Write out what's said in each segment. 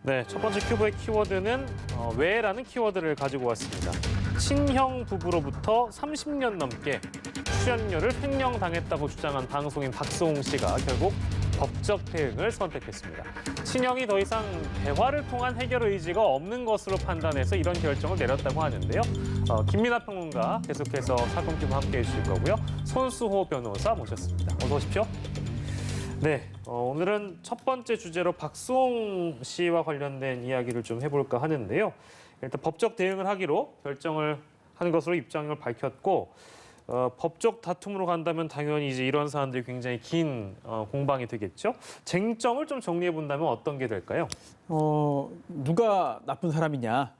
네, 첫 번째 큐브의 키워드는 왜라는 키워드를 가지고 왔습니다. 친형 부부로부터 30년 넘게 출연료를 횡령당했다고 주장한 방송인 박수홍 씨가 결국 법적 대응을 선택했습니다. 친형이 더 이상 대화를 통한 해결 의지가 없는 것으로 판단해서 이런 결정을 내렸다고 하는데요. 김민하 평론가 계속해서 사건 큐브 함께해 주실 거고요. 손수호 변호사 모셨습니다. 어서 오십시오. 네, 오늘은 첫 번째 주제로 박수홍 씨와 관련된 이야기를 좀 해볼까 하는데요. 일단 법적 대응을 하기로 결정을 한 것으로 입장을 밝혔고 법적 다툼으로 간다면 당연히 이제 이런 사안들이 굉장히 긴 공방이 되겠죠. 쟁점을 좀 정리해 본다면 어떤 게 될까요? 누가 나쁜 사람이냐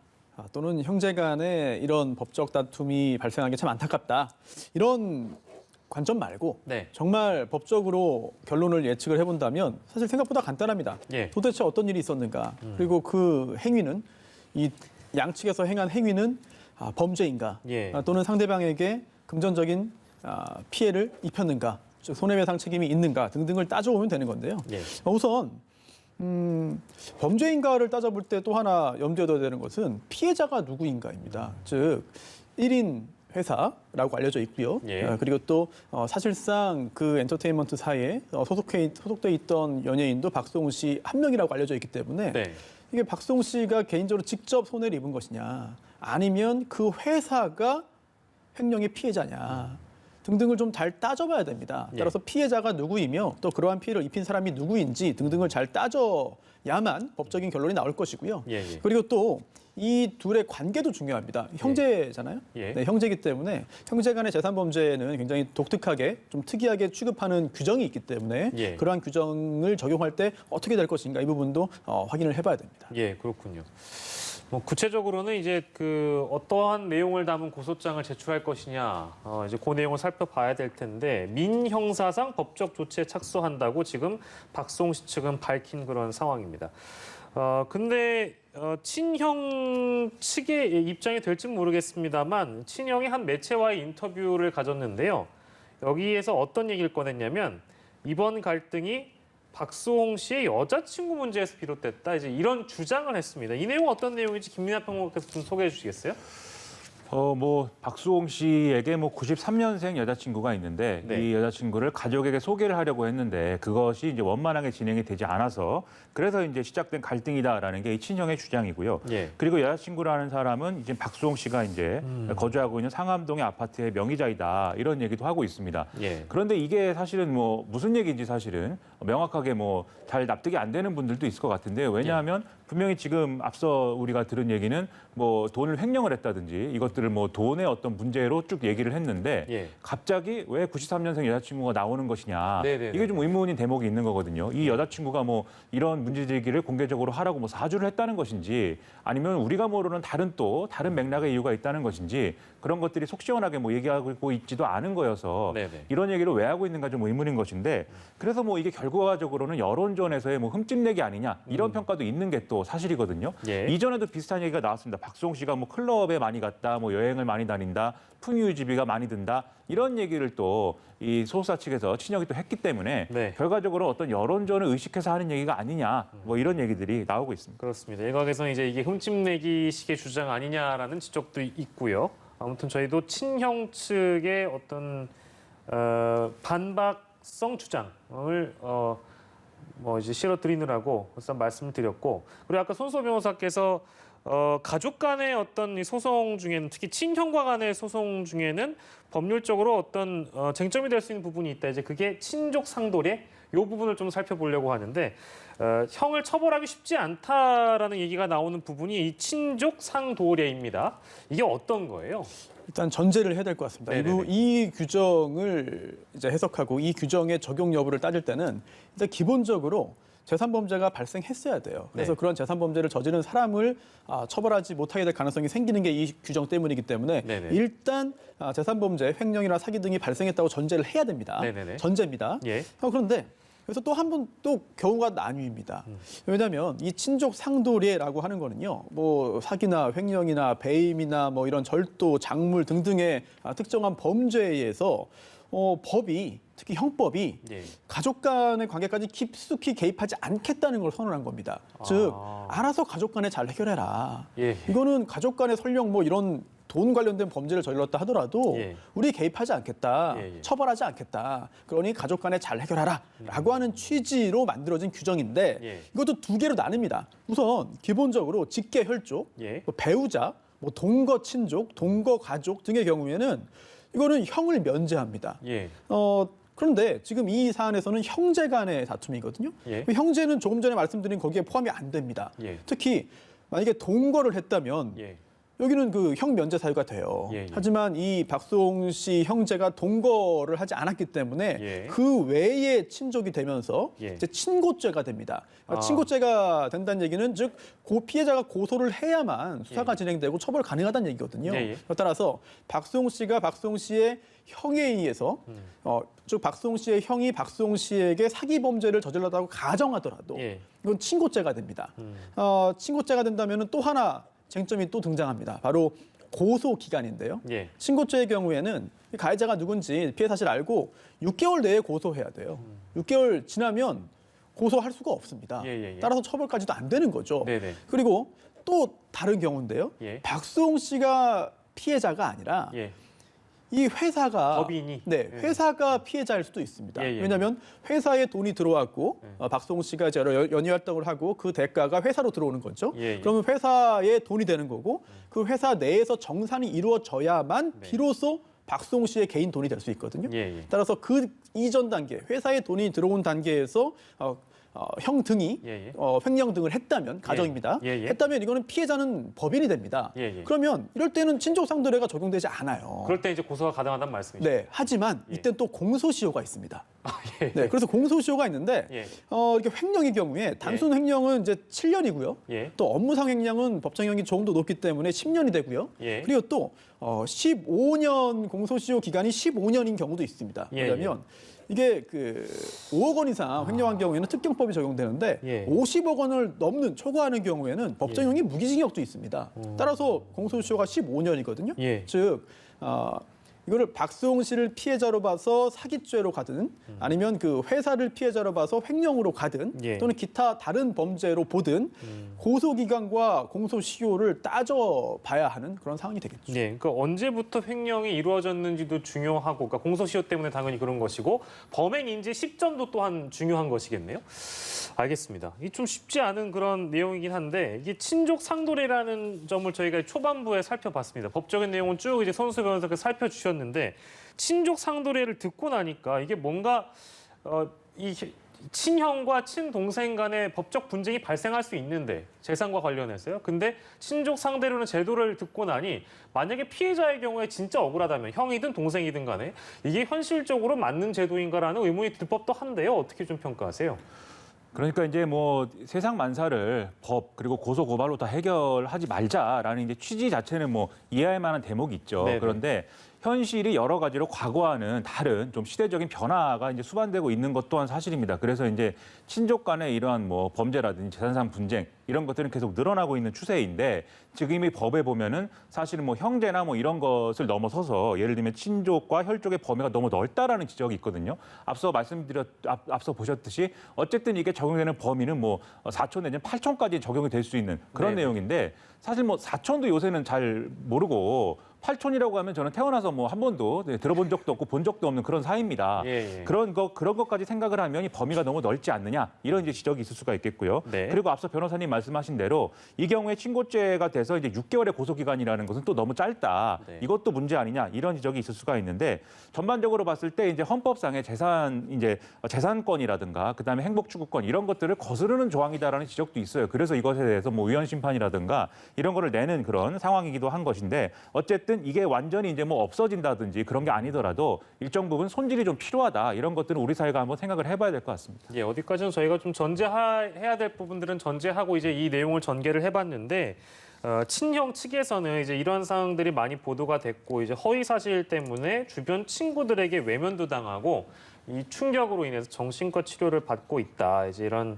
또는 형제 간에 이런 법적 다툼이 발생한 게 참 안타깝다. 이런 관점 말고 네. 정말 법적으로 결론을 예측을 해본다면 사실 생각보다 간단합니다. 예. 도대체 어떤 일이 있었는가? 그리고 그 행위는 이 양측에서 행한 행위는 범죄인가? 예. 또는 상대방에게 금전적인 피해를 입혔는가? 즉 손해배상 책임이 있는가? 등등을 따져보면 되는 건데요. 예. 우선 범죄인가를 따져볼 때 또 하나 염두에 둬야 되는 것은 피해자가 누구인가입니다. 즉 1인 회사라고 알려져 있고요. 예. 그리고 또 사실상 그 엔터테인먼트사에 소속돼 있던 연예인도 박수홍 씨 한 명이라고 알려져 있기 때문에 네. 이게 박수홍 씨가 개인적으로 직접 손해를 입은 것이냐 아니면 그 회사가 횡령의 피해자냐 등등을 좀 잘 따져봐야 됩니다. 따라서 피해자가 누구이며 또 그러한 피해를 입힌 사람이 누구인지 등등을 잘 따져야만 법적인 결론이 나올 것이고요. 예, 예. 그리고 또 이 둘의 관계도 중요합니다. 형제잖아요. 예. 네, 형제이기 때문에 형제 간의 재산 범죄는 굉장히 독특하게 좀 특이하게 취급하는 규정이 있기 때문에 예. 그러한 규정을 적용할 때 어떻게 될 것인가 이 부분도 확인을 해봐야 됩니다. 예, 그렇군요. 구체적으로는 이제 그 어떠한 내용을 담은 고소장을 제출할 것이냐, 이제 그 내용을 살펴봐야 될 텐데 민형사상 법적 조치에 착수한다고 지금 박수홍 씨 측은 밝힌 그런 상황입니다. 근데 친형 측의 입장이 될지는 모르겠습니다만 친형이 한 매체와의 인터뷰를 가졌는데요. 여기에서 어떤 얘기를 꺼냈냐면 이번 갈등이 박수홍 씨의 여자친구 문제에서 비롯됐다. 이제 이런 주장을 했습니다. 이 내용은 어떤 내용인지 김민하 평론가께서 좀 소개해 주시겠어요? 박수홍 씨에게 93년생 여자친구가 있는데 네. 이 여자친구를 가족에게 소개를 하려고 했는데 그것이 이제 원만하게 진행이 되지 않아서 그래서 이제 시작된 갈등이다라는 게 이 친형의 주장이고요. 예. 그리고 여자친구라는 사람은 이제 박수홍 씨가 이제 거주하고 있는 상암동의 아파트의 명의자이다 이런 얘기도 하고 있습니다. 예. 그런데 이게 사실은 무슨 얘기인지 사실은 명확하게 잘 납득이 안 되는 분들도 있을 것 같은데요. 왜냐하면 분명히 지금 앞서 우리가 들은 얘기는 돈을 횡령을 했다든지 이것들을 돈의 어떤 문제로 쭉 얘기를 했는데 예. 갑자기 왜 93년생 여자친구가 나오는 것이냐. 네네네. 이게 좀 의문인 대목이 있는 거거든요. 이 여자친구가 이런 문제제기를 공개적으로 하라고 사주를 했다는 것인지 아니면 우리가 모르는 다른 맥락의 이유가 있다는 것인지 그런 것들이 속 시원하게 얘기하고 있지도 않은 거여서 네네. 이런 얘기를 왜 하고 있는가 좀 의문인 것인데 그래서 이게 결과적으로는 여론전에서의 흠집내기 아니냐 이런 평가도 있는 게 또 사실이거든요. 예. 이전에도 비슷한 얘기가 나왔습니다. 박수홍 씨가 클럽에 많이 갔다, 여행을 많이 다닌다, 풍유지비가 많이 든다 이런 얘기를 또 이 소속사 측에서 친형이 또 했기 때문에 네. 결과적으로 어떤 여론전을 의식해서 하는 얘기가 아니냐 이런 얘기들이 나오고 있습니다. 그렇습니다. 일각에서는 이제 이게 흠집내기식의 주장 아니냐라는 지적도 있고요. 아무튼 저희도 친형 측의 어떤 반박성 주장을 이제 실어드리느라고 우선 말씀을 드렸고, 그리고 아까 손수호 변호사께서 가족 간의 어떤 이 소송 중에는 특히 친형과 간의 소송 중에는 법률적으로 어떤 쟁점이 될 수 있는 부분이 있다. 이제 그게 친족 상도례 이 부분을 좀 살펴보려고 하는데 형을 처벌하기 쉽지 않다라는 얘기가 나오는 부분이 이 친족 상도례입니다. 이게 어떤 거예요? 일단 전제를 해야 될 것 같습니다. 네네네. 이 규정을 이제 해석하고 이 규정의 적용 여부를 따질 때는 일단 기본적으로 재산범죄가 발생했어야 돼요. 그래서 네. 그런 재산범죄를 저지른 사람을 처벌하지 못하게 될 가능성이 생기는 게 이 규정 때문이기 때문에 네네. 일단 재산범죄, 횡령이나 사기 등이 발생했다고 전제를 해야 됩니다. 네네네. 전제입니다. 예. 그런데 그래서 또 한 번 또 경우가 나뉩니다. 왜냐하면 이 친족 상도례라고 하는 거는요, 사기나 횡령이나 배임이나 이런 절도, 작물 등등의 특정한 범죄에 의해서 법이 특히 형법이 예. 가족 간의 관계까지 깊숙이 개입하지 않겠다는 걸 선언한 겁니다. 즉 알아서 가족 간에 잘 해결해라. 예. 이거는 가족 간에 설령 뭐 이런 돈 관련된 범죄를 저질렀다 하더라도 예. 우리 개입하지 않겠다. 예, 예. 처벌하지 않겠다. 그러니 가족 간에 잘 해결하라라고 하는 취지로 만들어진 규정인데 예. 이것도 두 개로 나뉩니다. 우선 기본적으로 직계 혈족, 예. 뭐 배우자, 뭐 동거 친족, 동거 가족 등의 경우에는 이거는 형을 면제합니다. 예. 그런데 지금 이 사안에서는 형제 간의 다툼이거든요. 예. 형제는 조금 전에 말씀드린 거기에 포함이 안 됩니다. 예. 특히 만약에 동거를 했다면 예. 여기는 그 형 면제 사유가 돼요. 예, 예. 하지만 이 박수홍 씨 형제가 동거를 하지 않았기 때문에 예. 그 외에 친족이 되면서 예. 이제 친고죄가 됩니다. 그러니까 아. 친고죄가 된다는 얘기는 즉 피해자가 고소를 해야만 수사가 예. 진행되고 처벌 가능하다는 얘기거든요. 예, 예. 따라서 박수홍 씨가 박수홍 씨의 형에 의해서 즉 박수홍 씨의 형이 박수홍 씨에게 사기 범죄를 저질렀다고 가정하더라도 예. 이건 친고죄가 됩니다. 친고죄가 된다면 또 하나 쟁점이 또 등장합니다. 바로 고소 기간인데요. 예. 친고죄의 경우에는 가해자가 누군지 피해 사실을 알고 6개월 내에 고소해야 돼요. 6개월 지나면 고소할 수가 없습니다. 예, 예, 예. 따라서 처벌까지도 안 되는 거죠. 네네. 그리고 또 다른 경우인데요. 예. 박수홍 씨가 피해자가 아니라 예. 이 회사가 법인이? 네, 예. 회사가 피해자일 수도 있습니다. 예, 예. 왜냐하면 회사에 돈이 들어왔고 박수홍 씨가 이제 연예 활동을 하고 그 대가가 회사로 들어오는 거죠. 예, 예. 그러면 회사에 돈이 되는 거고 그 회사 내에서 정산이 이루어져야만 네. 비로소 박수홍 씨의 개인 돈이 될 수 있거든요. 예, 예. 따라서 그 이전 단계, 회사에 돈이 들어온 단계에서 형 등이 예, 예. 횡령 등을 했다면 가정입니다. 예, 예. 했다면 이거는 피해자는 법인이 됩니다. 예, 예. 그러면 이럴 때는 친족상도례가 적용되지 않아요. 그럴 때 이제 고소가 가능하다는 말씀이죠. 네, 하지만 예. 이때 또 공소시효가 있습니다. 예. 네, 그래서 공소시효가 있는데 예. 이렇게 횡령의 경우에 단순 횡령은 이제 7년이고요. 예. 또 업무상 횡령은 법정형이 조금 더 높기 때문에 10년이 되고요. 예. 그리고 또 15년 공소시효 기간이 15년인 경우도 있습니다. 예, 왜냐하면 이게 그 5억 원 이상 횡령한 경우에는 특경법이 적용되는데 예. 50억 원을 넘는 초과하는 경우에는 법정형이 무기징역도 있습니다. 따라서 공소시효가 15년이거든요. 예. 즉 이거를 박수홍 씨를 피해자로 봐서 사기죄로 가든 아니면 그 회사를 피해자로 봐서 횡령으로 가든 예. 또는 기타 다른 범죄로 보든 고소기간과 공소시효를 따져봐야 하는 그런 상황이 되겠죠. 네, 그러니까 언제부터 횡령이 이루어졌는지도 중요하고, 그러니까 공소시효 때문에 당연히 그런 것이고 범행 인지 시점도 또한 중요한 것이겠네요. 알겠습니다. 이게 좀 쉽지 않은 그런 내용이긴 한데 이게 친족 상도례라는 점을 저희가 초반부에 살펴봤습니다. 법적인 내용은 쭉 이제 손수 변호사가 살펴주셨는데 친족 상도례를 듣고 나니까 이게 뭔가 이 친형과 친동생 간의 법적 분쟁이 발생할 수 있는데 재산과 관련해서요. 근데 친족 상대로는 제도를 듣고 나니 만약에 피해자의 경우에 진짜 억울하다면 형이든 동생이든 간에 이게 현실적으로 맞는 제도인가라는 의문이 들 법도 한데요. 어떻게 좀 평가하세요? 그러니까 이제 뭐 세상 만사를 법 그리고 고소 고발로 다 해결하지 말자라는 이제 취지 자체는 뭐 이해할 만한 대목이 있죠. 네네. 그런데 현실이 여러 가지로 과거와는 다른 좀 시대적인 변화가 이제 수반되고 있는 것 또한 사실입니다. 그래서 이제 친족 간의 이러한 뭐 범죄라든지 재산상 분쟁 이런 것들은 계속 늘어나고 있는 추세인데 지금 이미 법에 보면은 사실은 뭐 형제나 뭐 이런 것을 넘어서서 예를 들면 친족과 혈족의 범위가 너무 넓다라는 지적이 있거든요. 앞서 보셨듯이 어쨌든 이게 적용되는 범위는 뭐 4촌 내지는 8촌까지 적용이 될 수 있는 그런 네네. 내용인데 사실 뭐 4촌도 요새는 잘 모르고 8촌이라고 하면 저는 태어나서 뭐 한 번도 들어본 적도 없고 본 적도 없는 그런 사이입니다. 예, 예. 그런 것까지 생각을 하면 이 범위가 너무 넓지 않느냐 이런 이제 지적이 있을 수가 있겠고요. 네. 그리고 앞서 변호사님 말씀하신 대로 이 경우에 친고죄가 돼서 이제 6개월의 고소 기간이라는 것은 또 너무 짧다. 네. 이것도 문제 아니냐 이런 지적이 있을 수가 있는데 전반적으로 봤을 때 이제 헌법상의 재산권이라든가 그다음에 행복 추구권 이런 것들을 거스르는 조항이다라는 지적도 있어요. 그래서 이것에 대해서 뭐 위헌 심판이라든가 이런 거를 내는 그런 상황이기도 한 것인데 어쨌든 이게 완전히 이제 뭐 없어진다든지 그런 게 아니더라도 일정 부분 손질이 좀 필요하다. 이런 것들은 우리 사회가 한번 생각을 해봐야 될 것 같습니다. 예, 어디까지는 저희가 좀 전제해야 될 부분들은 전제하고 이제 이 내용을 전개를 해봤는데 친형 측에서는 이제 이런 사항들이 많이 보도가 됐고 이제 허위 사실 때문에 주변 친구들에게 외면도 당하고 이 충격으로 인해서 정신과 치료를 받고 있다. 이제 이런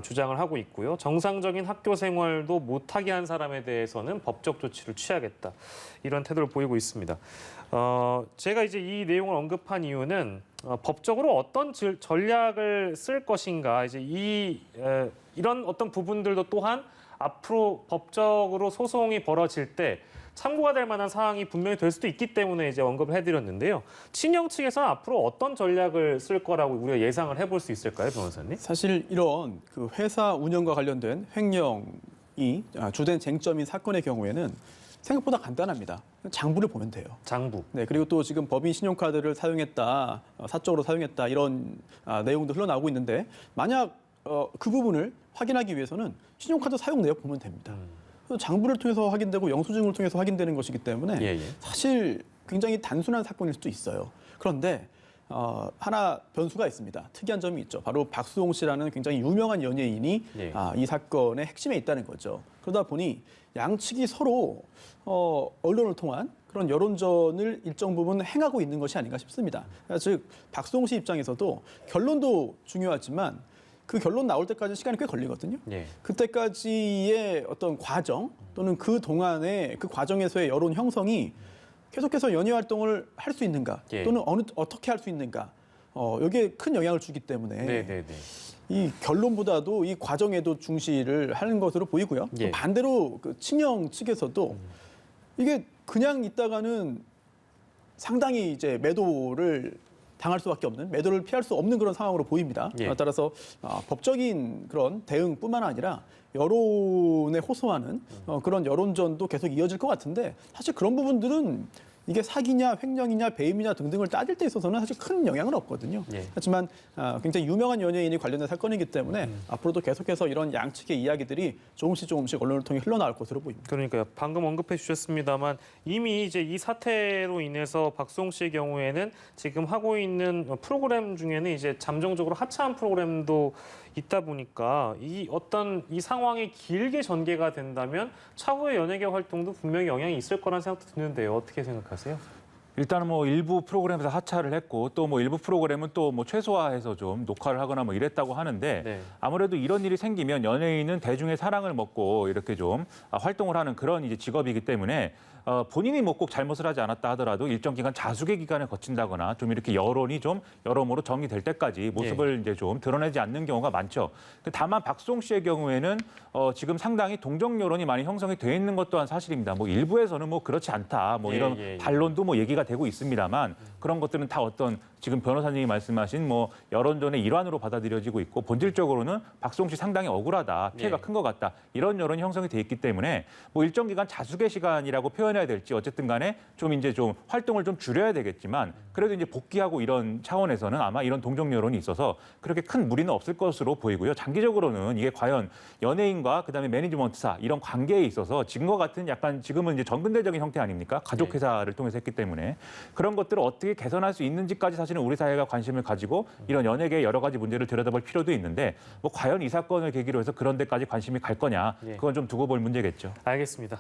주장을 하고 있고요. 정상적인 학교 생활도 못하게 한 사람에 대해서는 법적 조치를 취하겠다. 이런 태도를 보이고 있습니다. 제가 이제 이 내용을 언급한 이유는 법적으로 어떤 전략을 쓸 것인가, 이제 이런 어떤 부분들도 또한 앞으로 법적으로 소송이 벌어질 때 참고가 될 만한 사항이 분명히 될 수도 있기 때문에 이제 언급을 해드렸는데요. 친형 측에서는 앞으로 어떤 전략을 쓸 거라고 우리가 예상을 해볼 수 있을까요, 변호사님? 사실 이런 그 회사 운영과 관련된 횡령이 주된 쟁점인 사건의 경우에는 생각보다 간단합니다. 장부를 보면 돼요. 장부. 네, 그리고 또 지금 법인 신용카드를 사용했다, 사적으로 사용했다 이런 내용도 흘러나오고 있는데 만약 그 부분을 확인하기 위해서는 신용카드 사용 내역 보면 됩니다. 장부를 통해서 확인되고 영수증을 통해서 확인되는 것이기 때문에 사실 굉장히 단순한 사건일 수도 있어요. 그런데 하나 변수가 있습니다. 특이한 점이 있죠. 바로 박수홍 씨라는 굉장히 유명한 연예인이 이 사건의 핵심에 있다는 거죠. 그러다 보니 양측이 서로 언론을 통한 그런 여론전을 일정 부분 행하고 있는 것이 아닌가 싶습니다. 즉 박수홍 씨 입장에서도 결론도 중요하지만 그 결론 나올 때까지 시간이 꽤 걸리거든요. 그때까지의 어떤 과정 또는 그 동안의 그 과정에서의 여론 형성이 계속해서 연예 활동을 할 수 있는가 또는 어떻게 할 수 있는가 여기에 큰 영향을 주기 때문에 이 결론보다도 이 과정에도 중시를 하는 것으로 보이고요. 또 반대로 그 친형 측에서도 이게 그냥 있다가는 상당히 이제 매도를 당할 수밖에 없는, 매도를 피할 수 없는 그런 상황으로 보입니다. 따라서 법적인 그런 대응뿐만 아니라 여론에 호소하는 그런 여론전도 계속 이어질 것 같은데 사실 그런 부분들은 이게 사기냐, 횡령이냐, 배임이냐 등등을 따질 때 있어서는 사실 큰 영향은 없거든요. 하지만 굉장히 유명한 연예인이 관련된 사건이기 때문에 앞으로도 계속해서 이런 양측의 이야기들이 조금씩 언론을 통해 흘러나올 것으로 보입니다. 그러니까요. 방금 언급해 주셨습니다만 이미 이제 이 사태로 인해서 박수홍 씨의 경우에는 지금 하고 있는 프로그램 중에는 이제 잠정적으로 하차한 프로그램도 있다 보니까 이 상황이 길게 전개가 된다면 차후의 연예계 활동도 분명히 영향이 있을 거라는 생각도 드는데요. 어떻게 생각하세요? 일단은 뭐 일부 프로그램에서 하차를 했고 또 뭐 일부 프로그램은 또 뭐 최소화해서 좀 녹화를 하거나 뭐 이랬다고 하는데 아무래도 이런 일이 생기면 연예인은 대중의 사랑을 먹고 이렇게 좀 활동을 하는 그런 이제 직업이기 때문에 본인이 뭐 꼭 잘못을 하지 않았다 하더라도 일정 기간 자숙의 기간을 거친다거나 좀 이렇게 여론이 좀 여러모로 정리될 때까지 모습을 이제 좀 드러내지 않는 경우가 많죠. 다만 박수홍 씨의 경우에는 지금 상당히 동정 여론이 많이 형성이 돼 있는 것 또한 사실입니다. 뭐 일부에서는 뭐 그렇지 않다, 뭐 이런 반론도 뭐 얘기가 되고 있습니다만 그런 것들은 다 어떤 지금 변호사님이 말씀하신 뭐 여론전의 일환으로 받아들여지고 있고 본질적으로는 박수홍 씨 상당히 억울하다, 피해가 큰 것 같다 이런 여론이 형성이 돼 있기 때문에 뭐 일정 기간 자숙의 시간이라고 표현해야 될지 어쨌든 간에 좀 이제 좀 활동을 좀 줄여야 되겠지만 그래도 이제 복귀하고 이런 차원에서는 아마 이런 동정 여론이 있어서 그렇게 큰 무리는 없을 것으로 보이고요. 장기적으로는 이게 과연 연예인과 그다음에 매니지먼트사 이런 관계에 있어서 지금과 같은 약간 지금은 이제 전근대적인 형태 아닙니까? 가족 회사를 통해서 했기 때문에 그런 것들을 어떻게 개선할 수 있는지까지 사실은 우리 사회가 관심을 가지고 이런 연예계의 여러 가지 문제를 들여다볼 필요도 있는데 뭐 과연 이 사건을 계기로 해서 그런 데까지 관심이 갈 거냐 그건 좀 두고 볼 문제겠죠. 알겠습니다.